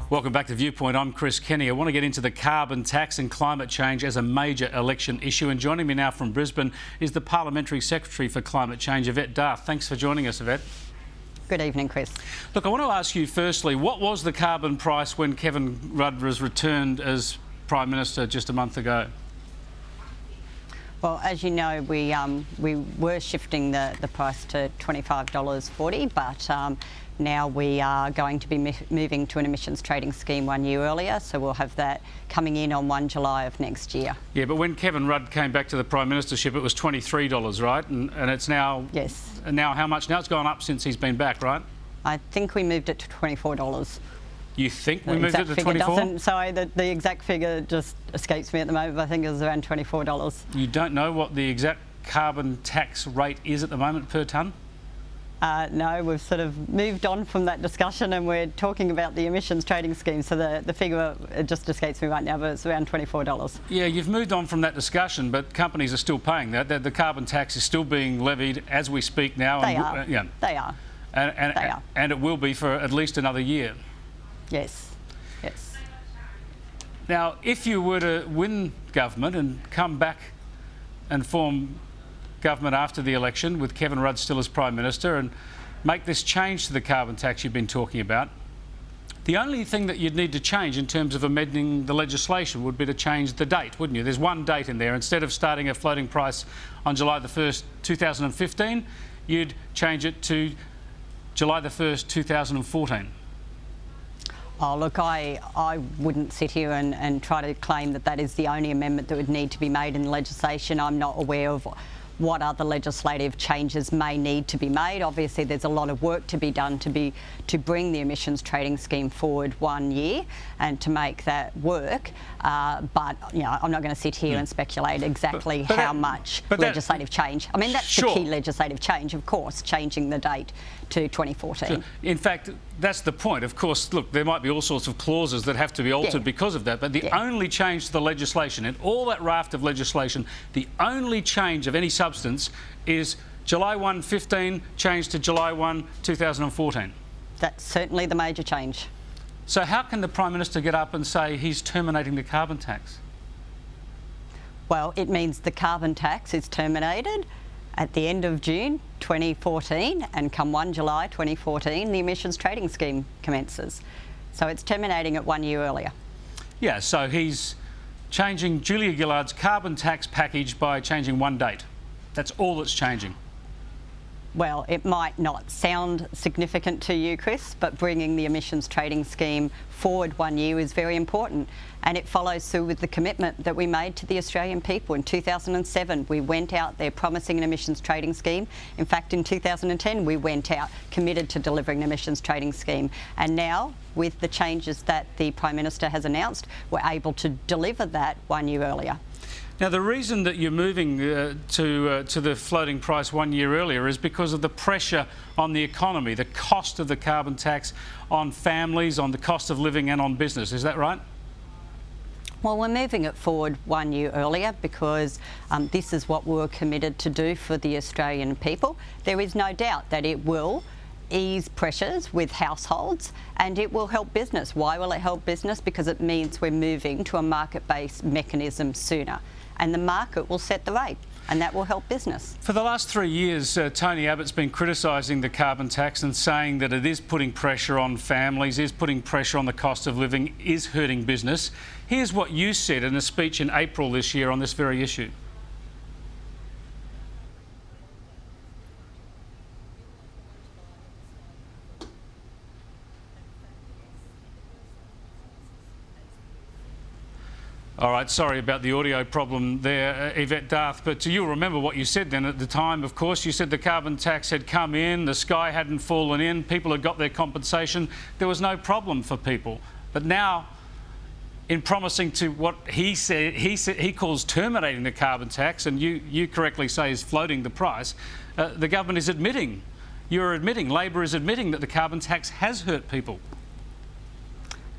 Welcome back to Viewpoint. I'm Chris Kenny. I want to get into the carbon tax and climate change as a major election issue. And joining me now from Brisbane is the Parliamentary Secretary for Climate Change, Yvette D'Ath. Thanks for joining us, Yvette. Good evening, Chris. Look, I want to ask you firstly, what was the carbon price when Kevin Rudd was returned as Prime Minister just a month ago? Well, as you know, we were shifting the price to $25.40, but now we are going to be moving to an emissions trading scheme 1 year earlier, so we'll have that coming in on 1 July of next year. Yeah, but when Kevin Rudd came back to the Prime Ministership, it was $23, right? And it's now... Yes. And now how much? Now it's gone up since he's been back, right? I think we moved it to $24. You think we moved it to 24? Sorry, the exact figure just escapes me at the moment, but I think it was around $24. You don't know what the exact carbon tax rate is at the moment per tonne? No, we've sort of moved on from that discussion and we're talking about the emissions trading scheme, so the figure, it just escapes me right now, but it's around $24. Yeah, you've moved on from that discussion, but companies are still paying that. The carbon tax is still being levied as we speak now. They are. Yeah. They are. And it will be for at least another year. Yes, yes. Now, if you were to win government and come back and form government after the election with Kevin Rudd still as Prime Minister and make this change to the carbon tax you've been talking about, the only thing that you'd need to change in terms of amending the legislation would be to change the date, wouldn't you? There's one date in there. Instead of starting a floating price on July the 1st, 2015, you'd change it to July the 1st, 2014. Oh, look, I wouldn't sit here and try to claim that that is the only amendment that would need to be made in legislation. I'm not aware of what other legislative changes may need to be made. Obviously, there's a lot of work to be done to bring the emissions trading scheme forward 1 year and to make that work. But you know, I'm not going to sit here and speculate exactly how much legislative change. I mean, that's the key legislative change, of course, changing the date to 2014. Sure. In fact, that's the point. Of course, look, there might be all sorts of clauses that have to be altered because of that, but the only change to the legislation, in all that raft of legislation, the only change of any substance is July 1, 15, changed to July 1, 2014. That's certainly the major change. So how can the Prime Minister get up and say he's terminating the carbon tax? Well, it means the carbon tax is terminated at the end of June 2014, and come 1 July 2014, the emissions trading scheme commences. So it's terminating it 1 year earlier. Yeah, so he's changing Julia Gillard's carbon tax package by changing one date. That's all that's changing. Well, it might not sound significant to you, Chris, but bringing the emissions trading scheme forward 1 year is very important. And it follows through with the commitment that we made to the Australian people. In 2007, we went out there promising an emissions trading scheme. In fact, in 2010, we went out committed to delivering an emissions trading scheme. And now, with the changes that the Prime Minister has announced, we're able to deliver that 1 year earlier. Now, the reason that you're moving to the floating price 1 year earlier is because of the pressure on the economy, the cost of the carbon tax on families, on the cost of living and on business. Is that right? Well, we're moving it forward 1 year earlier because this is what we were committed to do for the Australian people. There is no doubt that it will ease pressures with households and it will help business. Why will it help business? Because it means we're moving to a market-based mechanism sooner, and the market will set the rate, and that will help business. For the last 3 years, Tony Abbott's been criticising the carbon tax and saying that it is putting pressure on families, is putting pressure on the cost of living, is hurting business. Here's what you said in a speech in April this year on this very issue. All right, sorry about the audio problem there, Yvette D'Ath, but you'll remember what you said then at the time, of course. You said the carbon tax had come in, the sky hadn't fallen in, people had got their compensation, there was no problem for people. But now, in promising to what he said, he calls terminating the carbon tax, and you correctly say is floating the price, the government is admitting, Labor is admitting that the carbon tax has hurt people.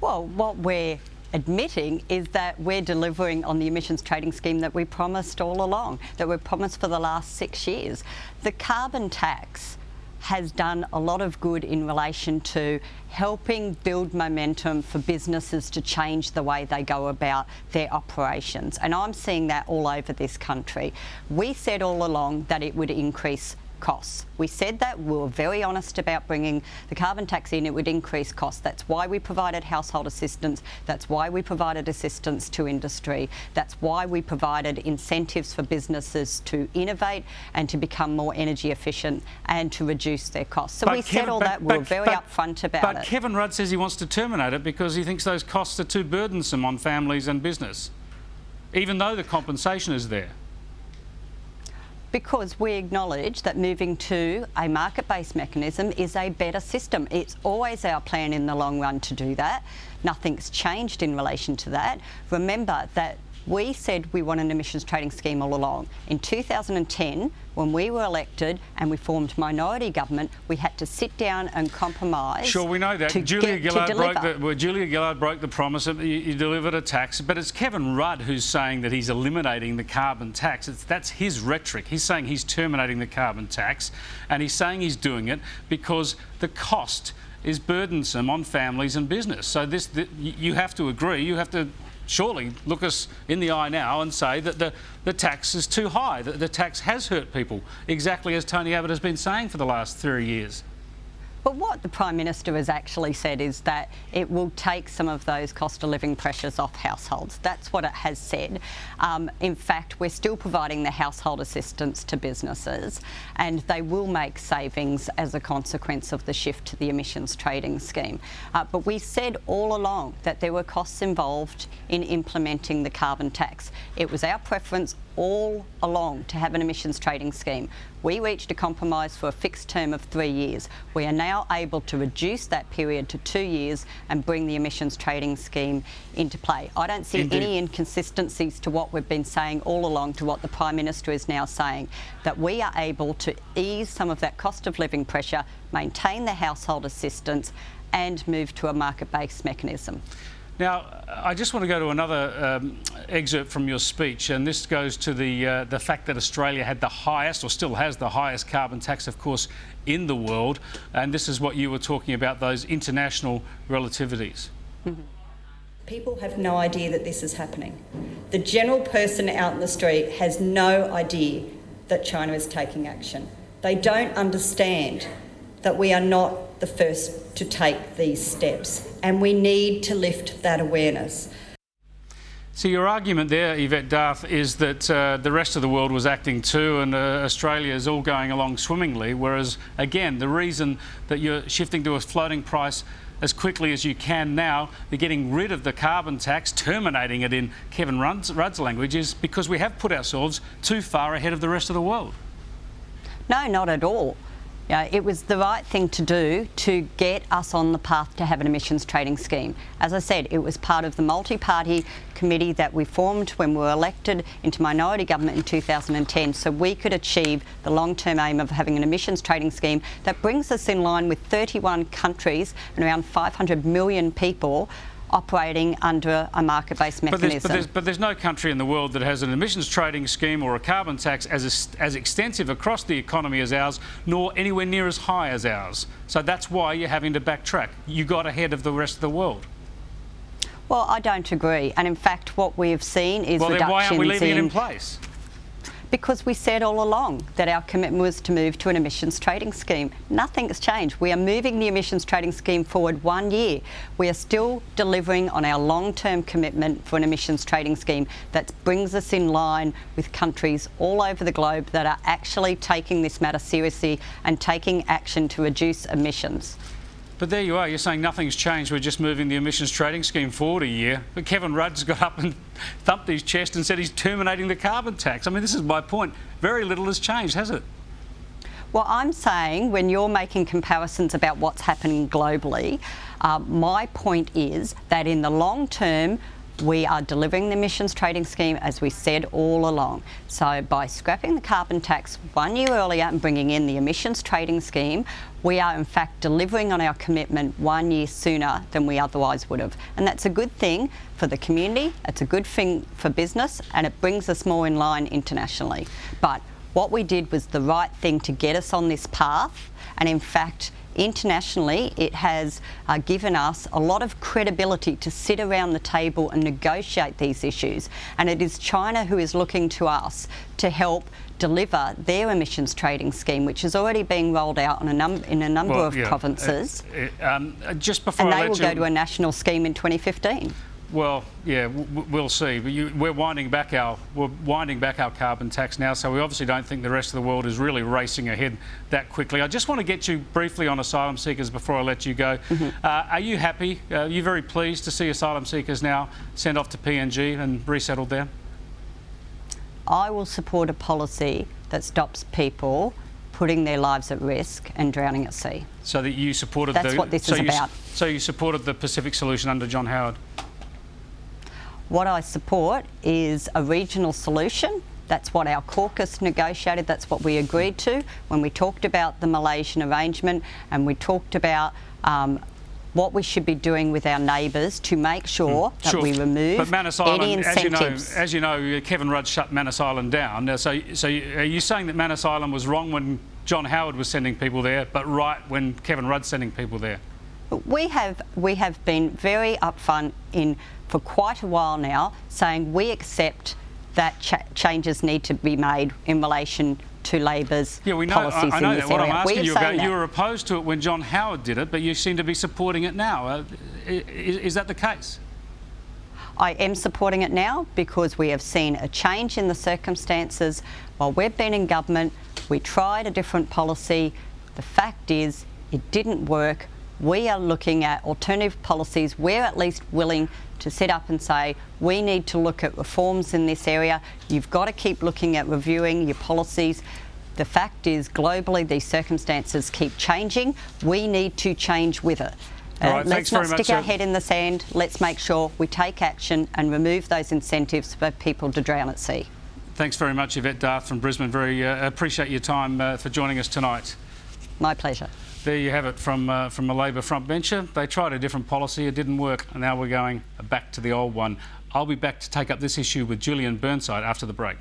Well, what we're admitting is that we're delivering on the emissions trading scheme that we promised all along, that we've promised for the last 6 years. The carbon tax has done a lot of good in relation to helping build momentum for businesses to change the way they go about their operations. And I'm seeing that all over this country. We said all along that it would increase costs. We said that. We were very honest about bringing the carbon tax in. It would increase costs. That's why we provided household assistance. That's why we provided assistance to industry. That's why we provided incentives for businesses to innovate and to become more energy efficient and to reduce their costs. So but we said all that. We were very upfront about it. But Kevin Rudd says he wants to terminate it because he thinks those costs are too burdensome on families and business, even though the compensation is there. Because we acknowledge that moving to a market-based mechanism is a better system. It's always our plan in the long run to do that. Nothing's changed in relation to that. Remember that we said we want an emissions trading scheme all along. In 2010, when we were elected and we formed minority government, we had to sit down and compromise. Sure, we know that. Julia Gillard broke the promise. You delivered a tax, but it's Kevin Rudd who's saying that he's eliminating the carbon tax. That's his rhetoric. He's saying he's terminating the carbon tax, and he's saying he's doing it because the cost is burdensome on families and business. So you have to agree. You have to surely look us in the eye now and say that the tax is too high, that the tax has hurt people, exactly as Tony Abbott has been saying for the last 3 years. But what the Prime Minister has actually said is that it will take some of those cost of living pressures off households. That's what it has said. In fact, we're still providing the household assistance to businesses, and they will make savings as a consequence of the shift to the emissions trading scheme. But we said all along that there were costs involved in implementing the carbon tax. It was our preference all along to have an emissions trading scheme. We reached a compromise for a fixed term of 3 years. We are now able to reduce that period to 2 years and bring the emissions trading scheme into play. I don't see any inconsistencies to what we've been saying all along to what the Prime Minister is now saying, that we are able to ease some of that cost of living pressure, maintain the household assistance and move to a market-based mechanism. Now, I just want to go to another excerpt from your speech, and this goes to the fact that Australia had the highest, or still has the highest carbon tax, of course, in the world. And this is what you were talking about, those international relativities. Mm-hmm. People have no idea that this is happening. The general person out in the street has no idea that China is taking action. They don't understand that we are not the first to take these steps, and we need to lift that awareness. So your argument there, Yvette D'Ath, is that the rest of the world was acting too, and Australia is all going along swimmingly, whereas, again, the reason that you're shifting to a floating price as quickly as you can now, they're getting rid of the carbon tax, terminating it in Kevin Rudd's language, is because we have put ourselves too far ahead of the rest of the world. No, not at all. It was the right thing to do to get us on the path to have an emissions trading scheme. As I said, it was part of the multi-party committee that we formed when we were elected into minority government in 2010, so we could achieve the long-term aim of having an emissions trading scheme that brings us in line with 31 countries and around 500 million people operating under a market-based mechanism. But there's no country in the world that has an emissions trading scheme or a carbon tax as extensive across the economy as ours, nor anywhere near as high as ours. So that's why you're having to backtrack. You got ahead of the rest of the world. Well, I don't agree. And in fact, what we have seen is reductions in... Then why aren't we leaving it in place? Because we said all along that our commitment was to move to an emissions trading scheme. Nothing's changed. We are moving the emissions trading scheme forward 1 year. We are still delivering on our long-term commitment for an emissions trading scheme that brings us in line with countries all over the globe that are actually taking this matter seriously and taking action to reduce emissions. But there you are, you're saying nothing's changed, we're just moving the emissions trading scheme forward a year. But Kevin Rudd's got up and thumped his chest and said he's terminating the carbon tax. I mean, this is my point. Very little has changed, has it? Well, I'm saying when you're making comparisons about what's happening globally, my point is that in the long term, we are delivering the emissions trading scheme as we said all along. So by scrapping the carbon tax 1 year earlier and bringing in the emissions trading scheme, we are in fact delivering on our commitment 1 year sooner than we otherwise would have. And that's a good thing for the community, it's a good thing for business, and it brings us more in line internationally. But What we did was the right thing to get us on this path, and in fact, internationally, it has given us a lot of credibility to sit around the table and negotiate these issues. And it is China who is looking to us to help deliver their emissions trading scheme, which is already being rolled out in a number of provinces. Just before and they will go to a national scheme in 2015. Well, yeah, we'll see. But we're winding back our carbon tax now, so we obviously don't think the rest of the world is really racing ahead that quickly. I just want to get you briefly on asylum seekers before I let you go. Are you happy? Are you very pleased to see asylum seekers now sent off to PNG and resettled there? I will support a policy that stops people putting their lives at risk and drowning at sea. So that you supported That's what this is about. So you supported the Pacific solution under John Howard? What I support is a regional solution. That's what our caucus negotiated. That's what we agreed to when we talked about the Malaysian arrangement, and we talked about what we should be doing with our neighbours to make sure that we remove any incentives. As you know, Kevin Rudd shut Manus Island down. So are you saying that Manus Island was wrong when John Howard was sending people there, but right when Kevin Rudd's sending people there? We have been very upfront for quite a while now, saying we accept that changes need to be made in relation to Labor's policies I know in this that. What area. I'm asking you about, you were opposed to it when John Howard did it, but you seem to be supporting it now. Is that the case? I am supporting it now because we have seen a change in the circumstances. While we've been in government, we tried a different policy. The fact is, it didn't work. We are looking at alternative policies. We're at least willing to sit up and say, we need to look at reforms in this area. You've got to keep looking at reviewing your policies. The fact is, globally, these circumstances keep changing. We need to change with it. Right, let's not stick our head in the sand. Let's make sure we take action and remove those incentives for people to drown at sea. Thanks very much, Yvette D'Ath from Brisbane. Very appreciate your time for joining us tonight. My pleasure. There you have it from a Labor frontbencher. They tried a different policy, it didn't work, and now we're going back to the old one. I'll be back to take up this issue with Julian Burnside after the break.